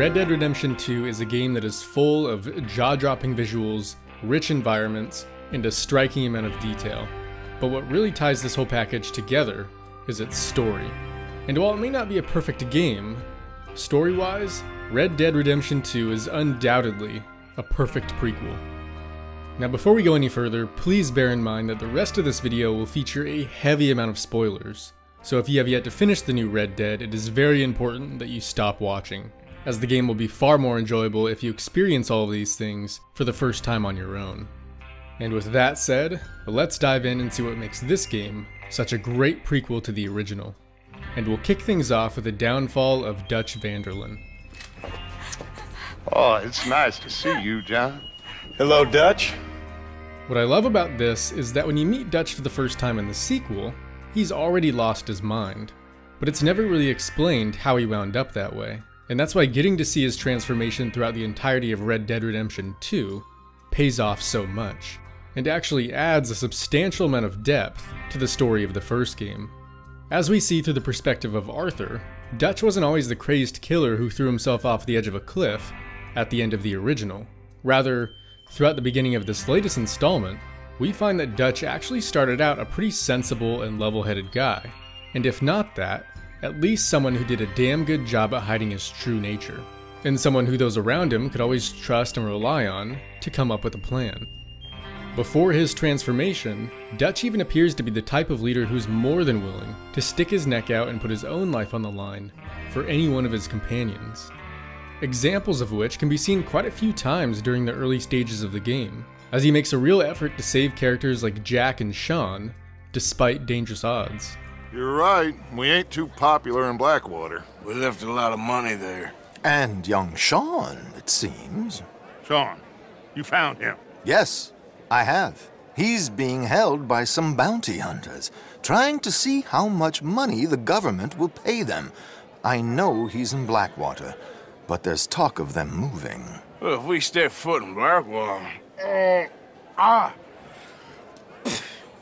Red Dead Redemption 2 is a game that is full of jaw-dropping visuals, rich environments, and a striking amount of detail. But what really ties this whole package together is its story. And while it may not be a perfect game, story-wise, Red Dead Redemption 2 is undoubtedly a perfect prequel. Now before we go any further, please bear in mind that the rest of this video will feature a heavy amount of spoilers. So if you have yet to finish the new Red Dead, it is very important that you stop watching, as the game will be far more enjoyable if you experience all of these things for the first time on your own. And with that said, let's dive in and see what makes this game such a great prequel to the original. And we'll kick things off with the downfall of Dutch van der Linde. Oh, it's nice to see you, John. Hello, Dutch. What I love about this is that when you meet Dutch for the first time in the sequel, he's already lost his mind. But it's never really explained how he wound up that way. And that's why getting to see his transformation throughout the entirety of Red Dead Redemption 2 pays off so much, and actually adds a substantial amount of depth to the story of the first game. As we see through the perspective of Arthur, Dutch wasn't always the crazed killer who threw himself off the edge of a cliff at the end of the original. Rather, throughout the beginning of this latest installment, we find that Dutch actually started out a pretty sensible and level-headed guy, and if not that, at least someone who did a damn good job at hiding his true nature, and someone who those around him could always trust and rely on to come up with a plan. Before his transformation, Dutch even appears to be the type of leader who's more than willing to stick his neck out and put his own life on the line for any one of his companions. Examples of which can be seen quite a few times during the early stages of the game, as he makes a real effort to save characters like Jack and Sean, despite dangerous odds. You're right, we ain't too popular in Blackwater. We left a lot of money there. And young Sean, it seems. Sean, you found him. Yes, I have. He's being held by some bounty hunters, trying to see how much money the government will pay them. I know he's in Blackwater, but there's talk of them moving. Well, if we step foot in Blackwater...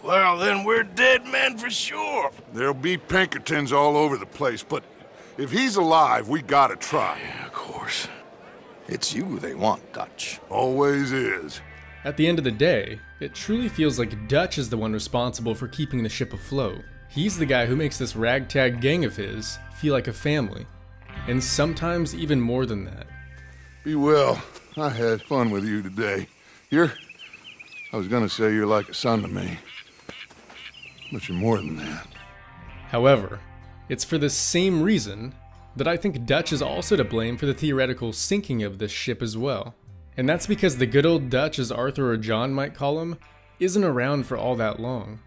Well, then we're dead men for sure. There'll be Pinkertons all over the place, but if he's alive, we gotta try. Yeah, of course. It's you they want, Dutch. Always is. At the end of the day, it truly feels like Dutch is the one responsible for keeping the ship afloat. He's the guy who makes this ragtag gang of his feel like a family, and sometimes even more than that. Be well. I had fun with you today. I was gonna say you're like a son to me, but you're more than that. However, it's for the same reason that I think Dutch is also to blame for the theoretical sinking of this ship as well. And that's because the good old Dutch, as Arthur or John might call him, isn't around for all that long.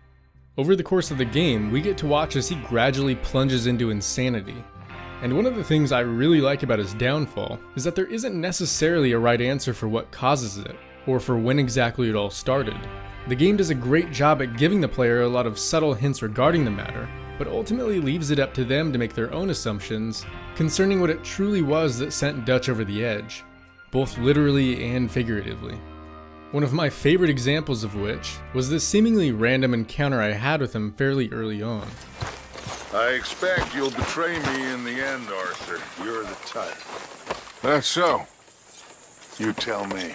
Over the course of the game, we get to watch as he gradually plunges into insanity. And one of the things I really like about his downfall is that there isn't necessarily a right answer for what causes it, or for when exactly it all started. The game does a great job at giving the player a lot of subtle hints regarding the matter, but ultimately leaves it up to them to make their own assumptions concerning what it truly was that sent Dutch over the edge, both literally and figuratively. One of my favorite examples of which was this seemingly random encounter I had with him fairly early on. I expect you'll betray me in the end, Arthur. You're the type. That's so. You tell me.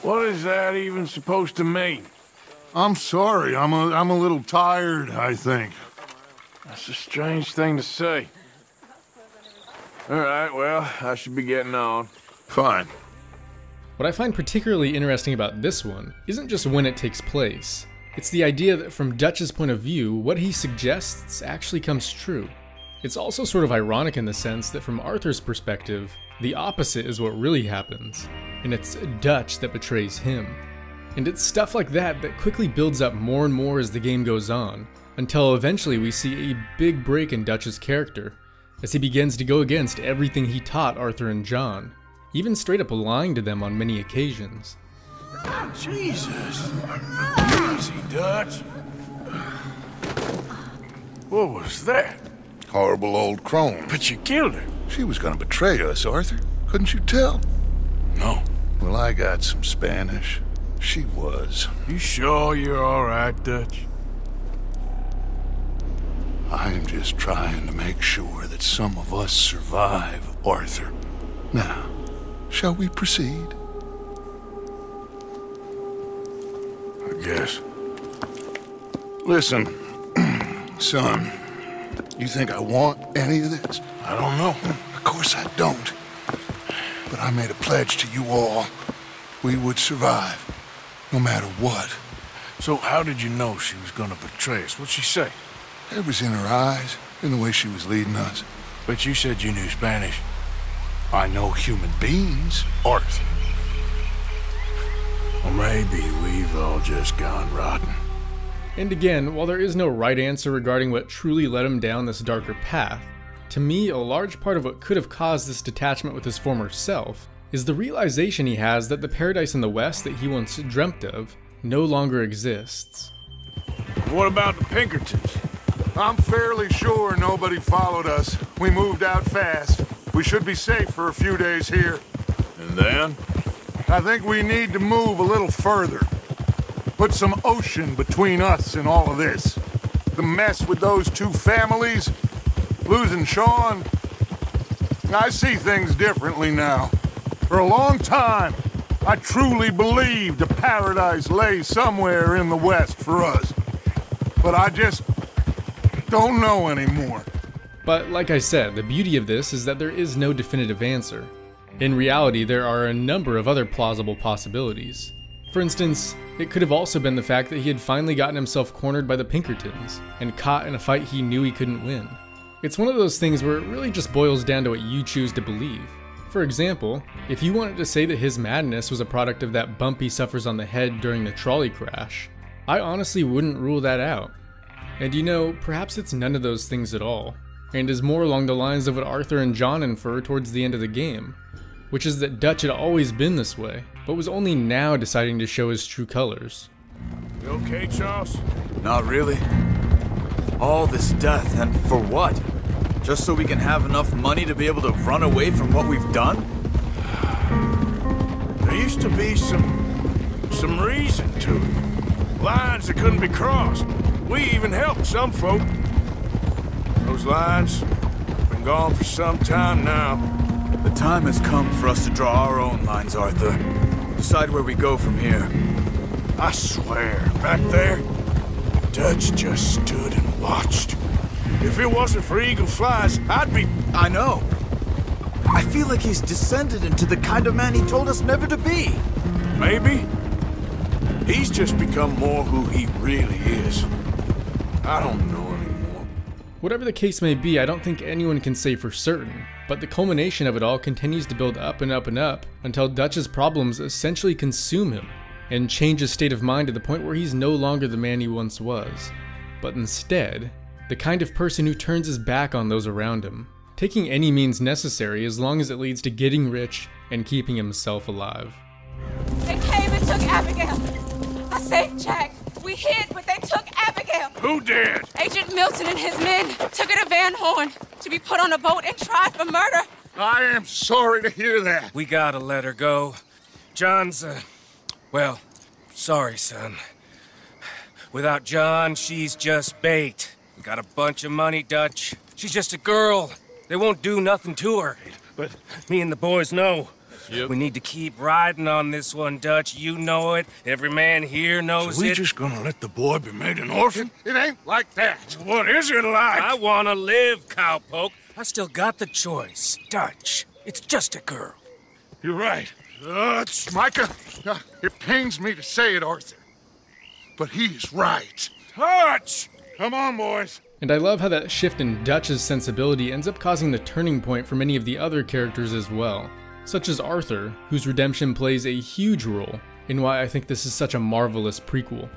What is that even supposed to mean? I'm sorry. I'm a little tired, I think. That's a strange thing to say. All right, well, I should be getting on. Fine. What I find particularly interesting about this one isn't just when it takes place. It's the idea that from Dutch's point of view, what he suggests actually comes true. It's also sort of ironic in the sense that from Arthur's perspective, the opposite is what really happens, and it's Dutch that betrays him. And it's stuff like that that quickly builds up more and more as the game goes on, until eventually we see a big break in Dutch's character, as he begins to go against everything he taught Arthur and John, even straight up lying to them on many occasions. Jesus. Easy, Dutch. What was that? Horrible old crone. But you killed her. She was gonna betray us, Arthur. Couldn't you tell? No. Well, I got some Spanish. She was. You sure you're all right, Dutch? I am just trying to make sure that some of us survive, Arthur. Now, shall we proceed? I guess. Listen, son, you think I want any of this? I don't know. Of course I don't. But I made a pledge to you all. We would survive, no matter what. So how did you know she was gonna betray us? What'd she say? It was in her eyes, in the way she was leading us. But you said you knew Spanish. I know human beings, Arthur. Or maybe we've all just gone rotten. And again, while there is no right answer regarding what truly led him down this darker path, to me, a large part of what could have caused this detachment with his former self is the realization he has that the paradise in the West that he once dreamt of no longer exists. What about the Pinkertons? I'm fairly sure nobody followed us. We moved out fast. We should be safe for a few days here. And then? I think we need to move a little further. Put some ocean between us and all of this. The mess with those two families, losing Sean. I see things differently now. For a long time, I truly believed a paradise lay somewhere in the West for us. But I just don't know anymore. But like I said, the beauty of this is that there is no definitive answer. In reality, there are a number of other plausible possibilities. For instance, it could have also been the fact that he had finally gotten himself cornered by the Pinkertons and caught in a fight he knew he couldn't win. It's one of those things where it really just boils down to what you choose to believe. For example, if you wanted to say that his madness was a product of that bump he suffers on the head during the trolley crash, I honestly wouldn't rule that out. And you know, perhaps it's none of those things at all, and is more along the lines of what Arthur and John infer towards the end of the game, which is that Dutch had always been this way, but was only now deciding to show his true colors. You okay, Charles? Not really. All this death, and for what? Just so we can have enough money to be able to run away from what we've done? There used to be some reason to it. Lines that couldn't be crossed. We even helped some folk. Those lines have been gone for some time now. The time has come for us to draw our own lines, Arthur. Decide where we go from here. I swear, back there, Dutch just stood and watched. If it wasn't for Eagle Flies, I'd be... I know. I feel like he's descended into the kind of man he told us never to be. Maybe. He's just become more who he really is. I don't know anymore. Whatever the case may be, I don't think anyone can say for certain, but the culmination of it all continues to build up and up and up until Dutch's problems essentially consume him and change his state of mind to the point where he's no longer the man he once was, but instead, the kind of person who turns his back on those around him, taking any means necessary as long as it leads to getting rich and keeping himself alive. They came and took Abigail. I saved Jack. We hid, but they took Abigail. Who did? Agent Milton and his men took her to Van Horn to be put on a boat and tried for murder. I am sorry to hear that. We gotta let her go. John's, well, sorry, son. Without John, she's just bait. We got a bunch of money, Dutch. She's just a girl. They won't do nothing to her. But me and the boys know. Yep. We need to keep riding on this one, Dutch. You know it. Every man here knows So we it. just gonna let the boy be made an orphan? It ain't like that. What is it like? I wanna live, cowpoke. I still got the choice. Dutch, it's just a girl. You're right. It's Micah. It pains me to say it, Arthur. But he's right. Dutch! Come on, boys. And I love how that shift in Dutch's sensibility ends up causing the turning point for many of the other characters as well, such as Arthur, whose redemption plays a huge role in why I think this is such a marvelous prequel.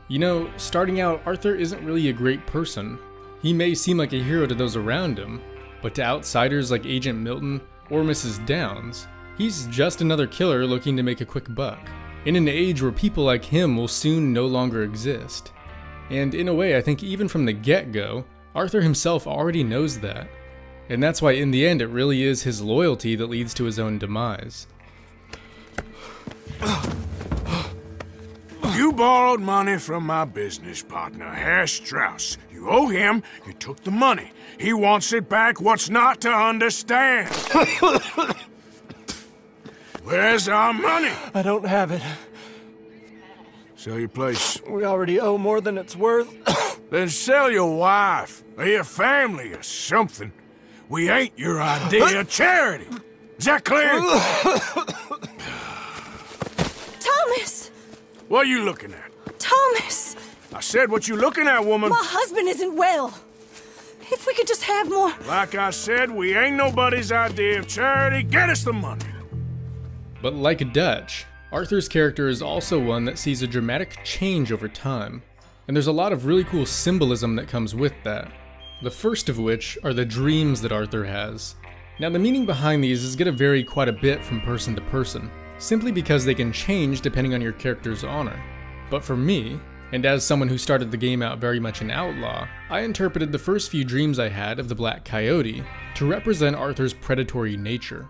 You know, starting out, Arthur isn't really a great person. He may seem like a hero to those around him, but to outsiders like Agent Milton or Mrs. Downs, he's just another killer looking to make a quick buck, in an age where people like him will soon no longer exist. And in a way, I think even from the get-go, Arthur himself already knows that. And that's why in the end it really is his loyalty that leads to his own demise. You borrowed money from my business partner, Herr Strauss. You owe him, you took the money. He wants it back, what's not to understand? Where's our money? I don't have it. Sell your place. We already owe more than it's worth. Then sell your wife, or your family, or something. We ain't your idea of charity. Is that clear? Thomas! What are you looking at? Thomas! I said, what you looking at, woman? My husband isn't well. If we could just have more... Like I said, we ain't nobody's idea of charity. Get us the money. But like Dutch, Arthur's character is also one that sees a dramatic change over time, and there's a lot of really cool symbolism that comes with that. The first of which are the dreams that Arthur has. Now the meaning behind these is going to vary quite a bit from person to person, simply because they can change depending on your character's honor. But for me, and as someone who started the game out very much an outlaw, I interpreted the first few dreams I had of the Black Coyote to represent Arthur's predatory nature.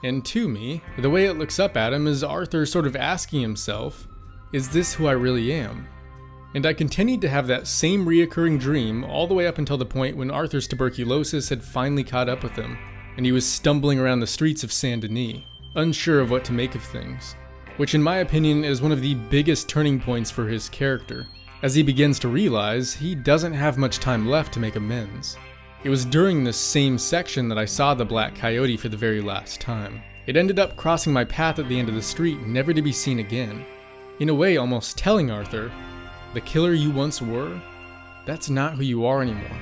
And to me, the way it looks up at him is Arthur sort of asking himself, is this who I really am? And I continued to have that same reoccurring dream all the way up until the point when Arthur's tuberculosis had finally caught up with him, and he was stumbling around the streets of Saint Denis, unsure of what to make of things. Which in my opinion is one of the biggest turning points for his character, as he begins to realize he doesn't have much time left to make amends. It was during this same section that I saw the Black Coyote for the very last time. It ended up crossing my path at the end of the street, never to be seen again. In a way almost telling Arthur, the killer you once were, that's not who you are anymore.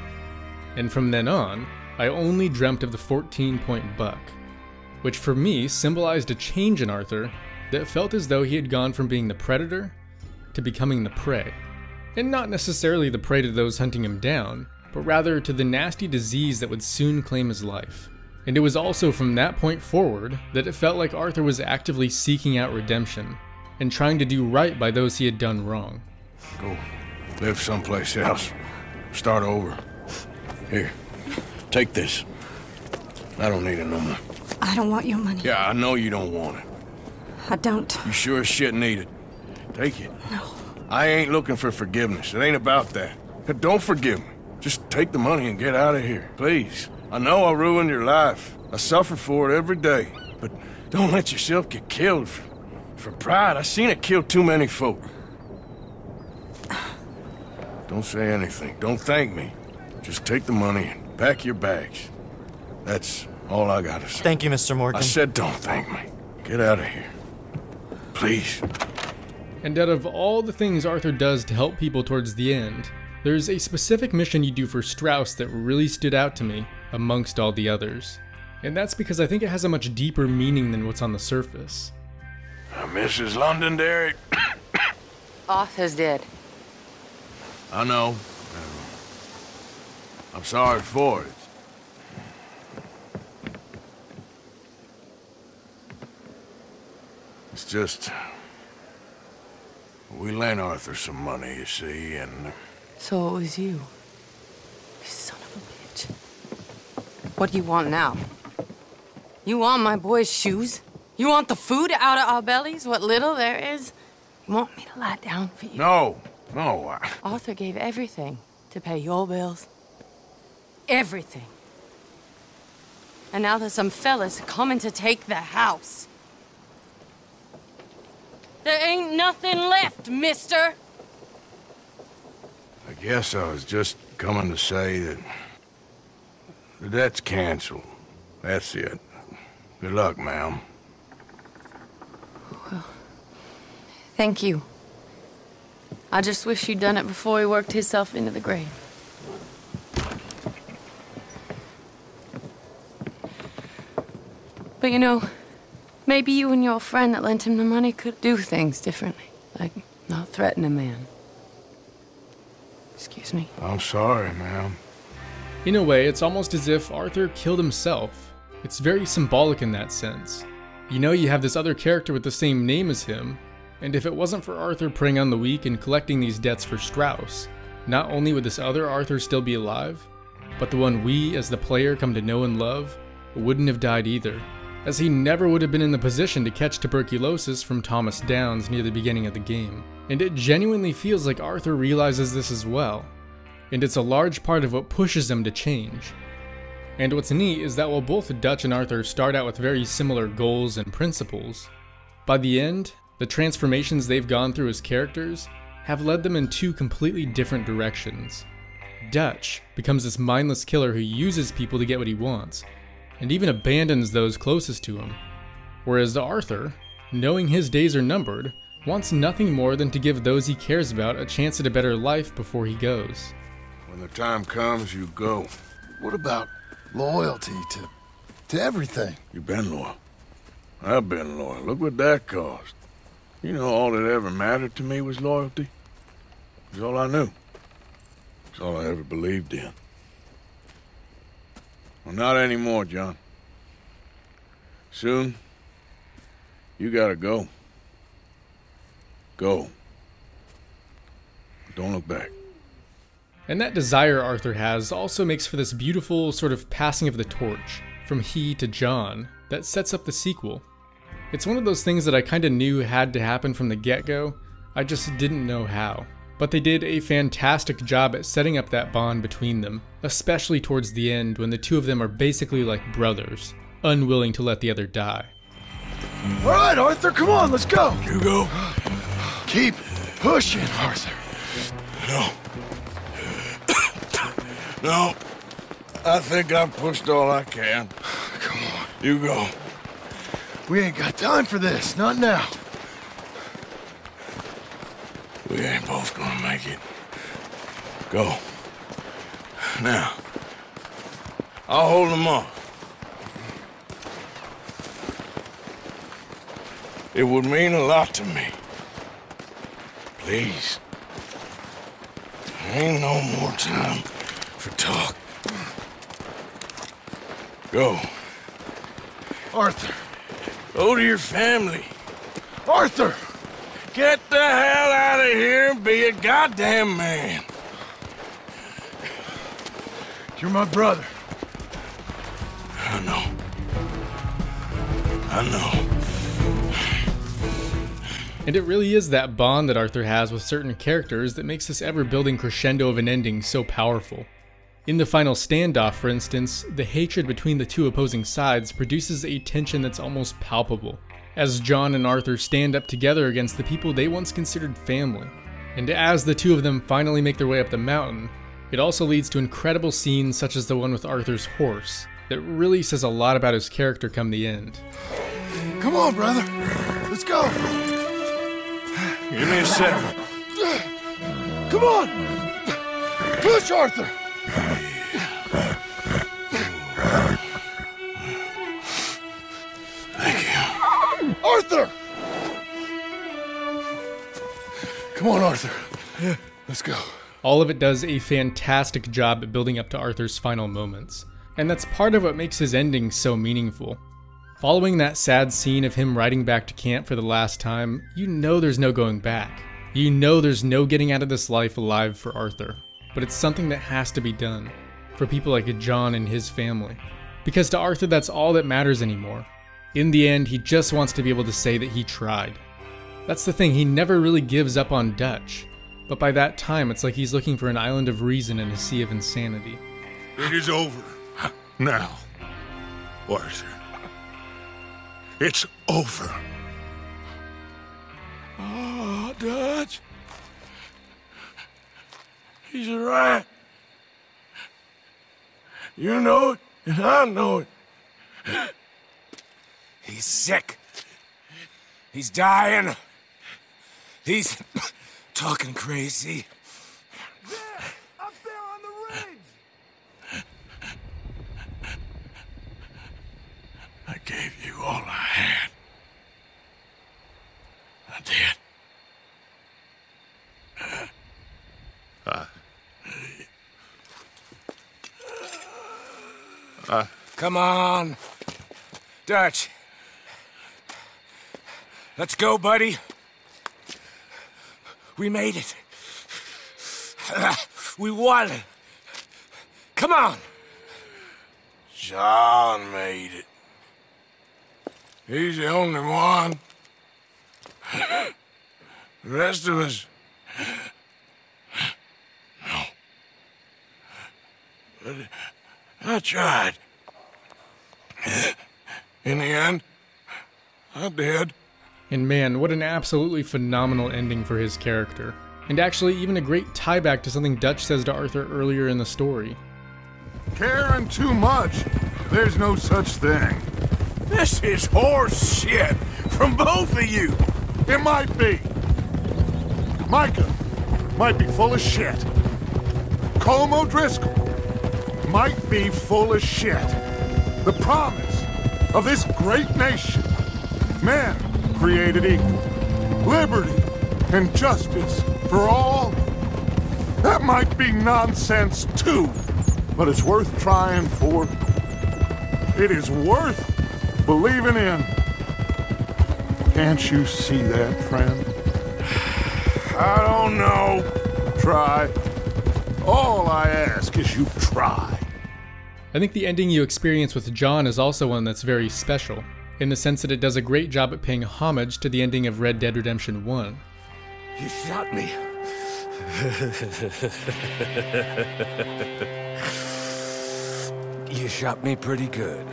And from then on, I only dreamt of the 14-point buck, which for me symbolized a change in Arthur that felt as though he had gone from being the predator to becoming the prey. And not necessarily the prey to those hunting him down, but rather to the nasty disease that would soon claim his life. And it was also from that point forward that it felt like Arthur was actively seeking out redemption and trying to do right by those he had done wrong. Go live someplace else. Start over. Here, take this. I don't need it no more. I don't want your money. Yeah, I know you don't want it. I don't. You sure as shit need it. Take it. No. I ain't looking for forgiveness. It ain't about that. But don't forgive me. Just take the money and get out of here, please. I know I ruined your life. I suffer for it every day. But don't let yourself get killed for pride. I seen it kill too many folk. Don't say anything. Don't thank me. Just take the money and pack your bags. That's all I gotta say. Thank you, Mr. Morgan. I said don't thank me. Get out of here. Please. And out of all the things Arthur does to help people towards the end, there's a specific mission you do for Strauss that really stood out to me amongst all the others. And that's because I think it has a much deeper meaning than what's on the surface. Mrs. Londonderry. Arthur's dead. I know. I'm sorry for it. It's just... we lent Arthur some money, you see, and... So it was you. You son of a bitch. What do you want now? You want my boy's shoes? You want the food out of our bellies, what little there is? You want me to lie down for you? No. Arthur gave everything to pay your bills. Everything. And now there's some fellas coming to take the house. There ain't nothing left, mister. I guess I was just coming to say that the debt's canceled. That's it. Good luck, ma'am. Well, thank you. I just wish you'd done it before he worked himself into the grave. But you know, maybe you and your friend that lent him the money could do things differently. Like, not threaten a man. Excuse me. I'm sorry, ma'am. In a way, it's almost as if Arthur killed himself. It's very symbolic in that sense. You know, you have this other character with the same name as him, and if it wasn't for Arthur preying on the weak and collecting these debts for Strauss, not only would this other Arthur still be alive, but the one we, as the player, come to know and love, wouldn't have died either. as he never would have been in the position to catch tuberculosis from Thomas Downs near the beginning of the game. And it genuinely feels like Arthur realizes this as well, and it's a large part of what pushes him to change. And what's neat is that while both Dutch and Arthur start out with very similar goals and principles, by the end, the transformations they've gone through as characters have led them in two completely different directions. Dutch becomes this mindless killer who uses people to get what he wants, and even abandons those closest to him. Whereas Arthur, knowing his days are numbered, wants nothing more than to give those he cares about a chance at a better life before he goes. When the time comes, you go. What about loyalty to everything? You've been loyal. I've been loyal. Look what that cost. You know, all that ever mattered to me was loyalty. It's all I knew. It's all I ever believed in. Well, not anymore, John. Soon, you gotta go. Go. Don't look back. And that desire Arthur has also makes for this beautiful sort of passing of the torch from he to John that sets up the sequel. It's one of those things that I kinda knew had to happen from the get-go, I just didn't know how. But they did a fantastic job at setting up that bond between them, especially towards the end when the two of them are basically like brothers, unwilling to let the other die. All right, Arthur, come on, let's go. You go. Keep pushing, Arthur. No. No. I think I've pushed all I can. Come on. You go. We ain't got time for this, not now. We ain't both gonna make it. Go. Now. I'll hold them off. It would mean a lot to me. Please. Ain't no more time for talk. Go. Arthur. Go to your family. Arthur! Get the hell out of here and be a goddamn man. You're my brother. I know. I know. And it really is that bond that Arthur has with certain characters that makes this ever-building crescendo of an ending so powerful. In the final standoff, for instance, the hatred between the two opposing sides produces a tension that's almost palpable, as John and Arthur stand up together against the people they once considered family. And as the two of them finally make their way up the mountain, it also leads to incredible scenes such as the one with Arthur's horse, that really says a lot about his character come the end. Come on, brother. Let's go. Give me a second. Come on. Push, Arthur. Thank you. Arthur! Come on, Arthur. Yeah, let's go. All of it does a fantastic job at building up to Arthur's final moments, and that's part of what makes his ending so meaningful. Following that sad scene of him riding back to camp for the last time, you know there's no going back. You know there's no getting out of this life alive for Arthur. But it's something that has to be done, for people like John and his family. Because to Arthur, that's all that matters anymore. In the end, he just wants to be able to say that he tried. That's the thing, he never really gives up on Dutch. But by that time, it's like he's looking for an island of reason in a sea of insanity. It is over. Now, Arthur. It's over. Oh, Dutch. He's a rat. You know it, and I know it. He's sick. He's dying. He's talking crazy. There, up there on the ridge. I gave you all I had. I did. Come on. Dutch. Let's go, buddy. We made it. We won. Come on. John made it. He's the only one. The rest of us... No. But I tried. In the end, I did. And man, what an absolutely phenomenal ending for his character. And actually, even a great tieback to something Dutch says to Arthur earlier in the story. Caring too much. There's no such thing. This is horse shit from both of you. It might be. Micah might be full of shit. Colm O'Driscoll might be full of shit. The promise of this great nation. Men created equal. Liberty and justice for all. That might be nonsense too. But it's worth trying for. It is worth believing in. Can't you see that, friend? I don't know. Try. All I ask is you try. I think the ending you experience with John is also one that's very special, in the sense that it does a great job at paying homage to the ending of Red Dead Redemption 1. You shot me. You shot me pretty good.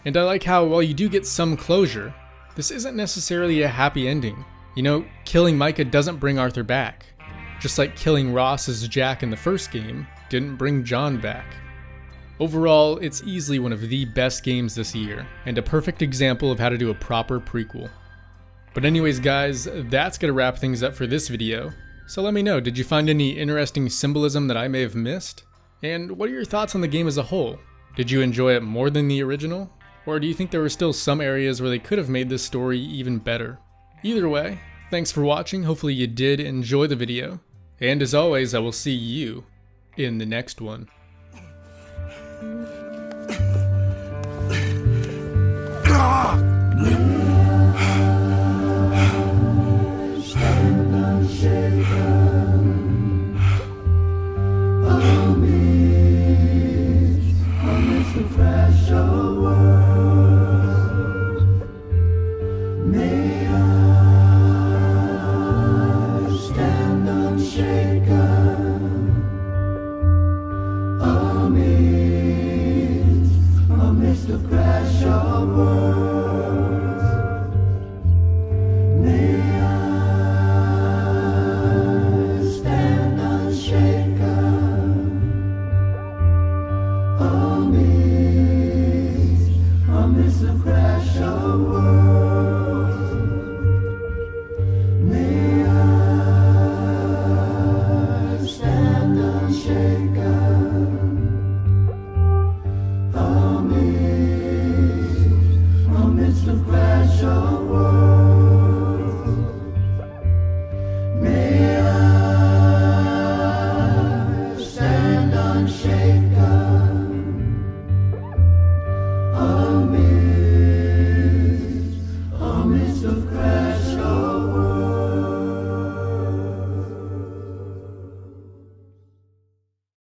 And I like how, while you do get some closure, this isn't necessarily a happy ending. You know, killing Micah doesn't bring Arthur back. Just like killing Ross as Jack in the first game didn't bring John back. Overall, it's easily one of the best games this year, and a perfect example of how to do a proper prequel. But anyways guys, that's gonna wrap things up for this video. So let me know, did you find any interesting symbolism that I may have missed? And what are your thoughts on the game as a whole? Did you enjoy it more than the original? Or do you think there were still some areas where they could have made this story even better? Either way, thanks for watching, hopefully you did enjoy the video. And as always, I will see you in the next one. Stand unshaken.